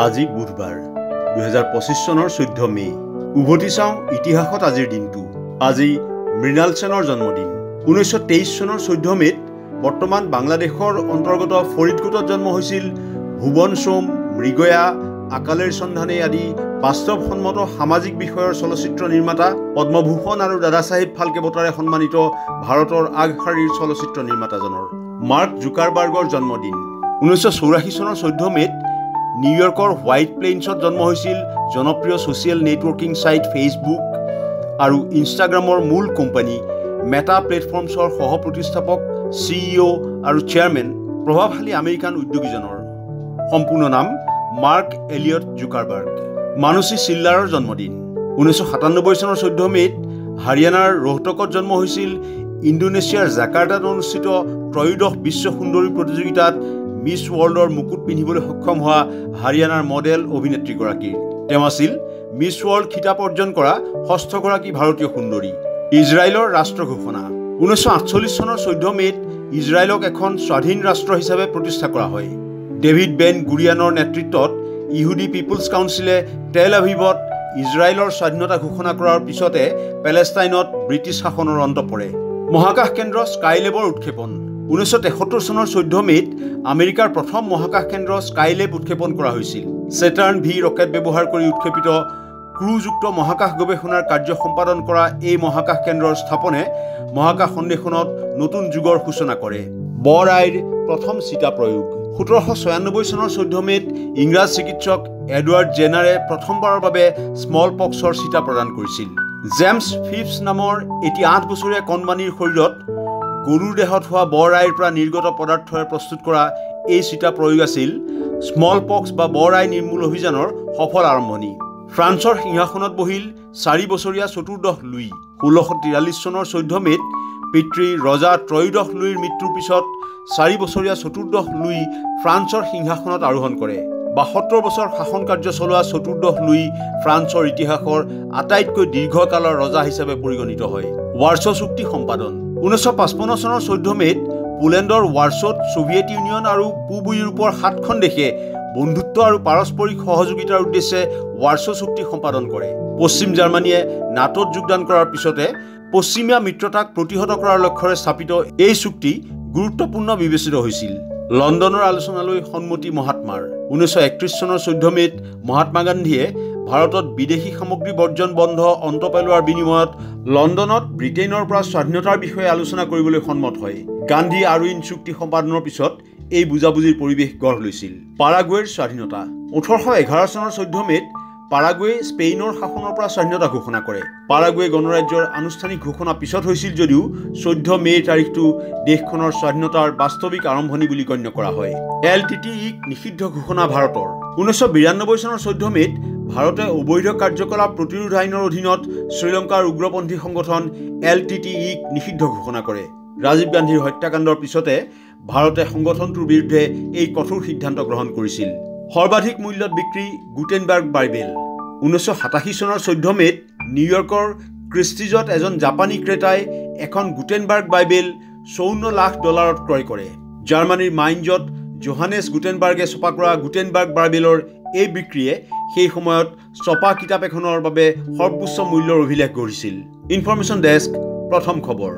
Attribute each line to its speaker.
Speaker 1: আজি বুধবাৰ 2025 চনৰ 14 মে উভতি চাওঁ ইতিহাসত আজিৰ দিনটো আজি মৃণাল সেনৰ জন্মদিন 1923 চনৰ 14 মেত বৰ্তমান বাংলাদেশৰ অন্তৰ্গত ফৰিদকোটত জন্ম হৈছিল ভুৱন সোম মৃগয়া আকালেৰ সন্ধানে আদি বাস্তৱসন্মত সামাজিক বিষয়ৰ চলচ্চিত্ৰ নিৰ্মাতা পদ্মভূষণ আৰু দাদা সাহেব ফাল্কে বঁটাৰে সন্মানিত ভাৰতৰ আগশাৰীৰ চলচ্চিত্ৰ নিৰ্মাতাজনৰ মাৰ্ক জুকাৰবাৰ্গৰ জন্মদিন 1984 চনৰ 14 মেত নিউয়ৰ্কৰ হোৱাইট প্লেইনছত জন্ম হৈছিল জনপ্ৰিয় ছ'চিয়েল নেটৱৰ্কিং সাইট ফেচবুক আৰু ইনষ্টাগ্ৰামৰ মূল কোম্পানী মেটা প্লেটফৰ্মছৰ সহ-প্ৰতিষ্ঠাপক CEO আৰু চেয়াৰমেন প্ৰভাৱশালী আমেৰিকান উদ্যোগীজনৰ সম্পূৰ্ণ নাম মাৰ্ক এলিয়ট জুকাৰবাৰ্গ মানুষী চিল্লাৰৰ জন্মদিন 1997 চনৰ 14 মেত হাৰিয়ানাৰ ৰোহটকত জন্ম হৈছিল ইণ্ডোনেছিয়াৰ জাকাৰ্টাত অনুষ্ঠিত ত্ৰয়োদশ বিশ্ব সুন্দৰী প্ৰতিযোগিতাত মিছ ৱৰ্ল্ডৰ মুকুট পিন্ধিবলৈ সক্ষম হোৱা হাৰিয়ানাৰ মডেল অভিনেত্ৰীগৰাকী তেওঁ আছিল মিছ ৱৰ্ল্ড খিতাপ অৰ্জন কৰা ষষ্ঠগৰাকী ভাৰতীয় সুন্দৰী ইজৰাইলৰ ৰাষ্ট্ৰ ঘোষণা 1948 চনৰ 14 মেত ইজৰাইলক এখন স্বাধীন ৰাষ্ট্ৰ হিচাপে প্ৰতিষ্ঠা কৰা হয় ডেভিড বেন গুৰিয়ানৰ নেতৃত্বত ইহুদি পিপলছ কাউন্সিলে টেল আভিভত ইজৰাইলৰ স্বাধীনতা ঘোষণা কৰাৰ পিছতে পেলেষ্টাইনত ব্ৰিটিছ শাসনৰ অন্ত পৰে মহাকাশ কেন্দ্ৰ স্কাইলেবৰ উৎক্ষেপন 1973 চনৰ 14 মেত আমেৰিকাৰ প্ৰথম মহাকাশ কেন্দ্ৰ স্কাইলেব উৎক্ষেপন কৰা হৈছিল চেটাৰ্ণ ভি ৰকেট ব্যৱহাৰ কৰি উৎক্ষেপিত ক্ৰুযুক্ত মহাকাশ গৱেষণাৰ কাৰ্য সম্পাদন কৰা এই মহাকাশ কেন্দ্ৰৰ স্থাপনে মহাকাশ সন্দেশনত নতুন যুগৰ সূচনা কৰে বৰ আইৰ প্ৰথম চিতা প্ৰয়োগ 1796 চনৰ 14 মেত ইংৰাজ চিকিৎসক এডৱাৰ্ড জেনাৰে প্ৰথমবাৰৰ বাবে স্মল পক্সৰ চিতা প্ৰদান কৰিছিল জেমছ ফিপছ নামৰ এটি 8 বছৰীয়া কণমানিৰ শৰীৰত গৰুৰ দেহত হোৱা বৰ আইৰ পৰা নিৰ্গত পদাৰ্থৰে প্ৰস্তুত কৰা এই চিতা প্ৰয়োগ আছিল স্মল পক্স বা বৰ আই নিৰ্মূল অভিযানৰ সফল আৰম্ভণি ফ্ৰান্সৰ সিংহাসনত বহিল 4 বছৰীয়া চতুৰ্দশ লুই 1643 চনৰ 14 মেত পিতৃ ৰজা ত্ৰয়োদশ লুইৰ মৃত্যুৰ পিছত 4 বছৰীয়া চতুৰ্দশ লুই ফ্ৰান্সৰ সিংহাসনত আৰোহণ কৰে 72 বছৰ শাসন কাৰ্য চলোৱা চতুৰ্দশ লুই ফ্ৰান্সৰ ইতিহাসৰ আটাইতকৈ দীৰ্ঘকালৰ ৰজা হিচাপে পৰিগণিত হয় ৱাৰ্ছ চুক্তি সম্পাদন 1955 চনৰ 14 মেত পোলেণ্ডৰ ৱাৰ্ছত সোভিয়েট ইউনিয়ন আৰু পূব ইউৰোপৰ 7খন দেশে বন্ধুত্ব আৰু পাৰস্পৰিক সহযোগিতাৰ উদ্দেশ্যে ৱাৰ্ছ চুক্তি সম্পাদন কৰে পশ্চিম জাৰ্মানীয়ে নাটোত যোগদান কৰাৰ পিছতে পশ্চিমীয়া মিত্ৰতাক প্ৰতিহত কৰাৰ লক্ষ্যৰে স্থাপিত এই চুক্তি গুৰুত্বপূৰ্ণ বিবেচিত হৈছিল লণ্ডনৰ আলোচনালৈ সন্মতি মহাত্মাৰ 1931 চনৰ 14 মেত মহাত্মা গান্ধীয়ে ভাৰতত বিদেশী সামগ্ৰী বৰ্জন বন্ধ অন্ত পেলোৱাৰ বিনিময়ত লণ্ডনত ব্ৰিটেইনৰ পৰা স্বাধীনতাৰ বিষয়ে আলোচনা কৰিবলৈ সন্মত হয় গান্ধী আৰু ইন চুক্তি সম্পাদনৰ পিছত এই বুজাবুজিৰ পৰিৱেশ গঢ় লৈছিল পাৰাগুৱেৰ স্বাধীনতা 1811 চনৰ 14 মেত পাৰাগুৱে স্পেইনৰ শাসনৰ পৰা স্বাধীনতা ঘোষণা কৰে পাৰাগুৱে গণৰাজ্যৰ আনুষ্ঠানিক ঘোষণা পিছত হৈছিল যদিও 14 মে তাৰিখটো দেশখনৰ স্বাধীনতাৰ বাস্তৱিক আৰম্ভণি বুলি গণ্য কৰা হয় LTTE নিষিদ্ধ ঘোষণা ভাৰতৰ 1992 চনৰ 14 মেত ভাৰতে অবৈধ কাৰ্যকলাপ প্ৰতিৰোধ আইনৰ অধীনত শ্ৰীলংকাৰ উগ্ৰপন্থী সংগঠন LTTE নিষিদ্ধ ঘোষণা কৰে ৰাজীৱ গান্ধীৰ হত্যাকাণ্ডৰ পিছতে ভাৰতে সংগঠনটোৰ বিৰুদ্ধে এই কঠোৰ সিদ্ধান্ত গ্ৰহণ কৰিছিল সৰ্বাধিক মূল্যত বিক্ৰী গুটেনবাৰ্গ বাইবেল 1987 চনৰ 14 মেত নিউয়ৰ্কৰ ক্ৰিষ্টিজত এজন জাপানী ক্ৰেতাই এখন গুটেনবাৰ্গ বাইবেল $54 লাখ ক্ৰয় কৰে জাৰ্মানীৰ মাইনজত জোহানেছ গুটেনবাৰ্গে ছপা কৰা গুটেনবাৰ্গ বাইবেলৰ এই বিক্ৰীয়ে সেই সময়ত ছপা কিতাপ এখনৰ বাবে সৰ্বোচ্চ মূল্যৰ অভিলেখ গঢ়িছিল ইনফৰমেশ্যন ডেস্ক প্ৰথম খবৰ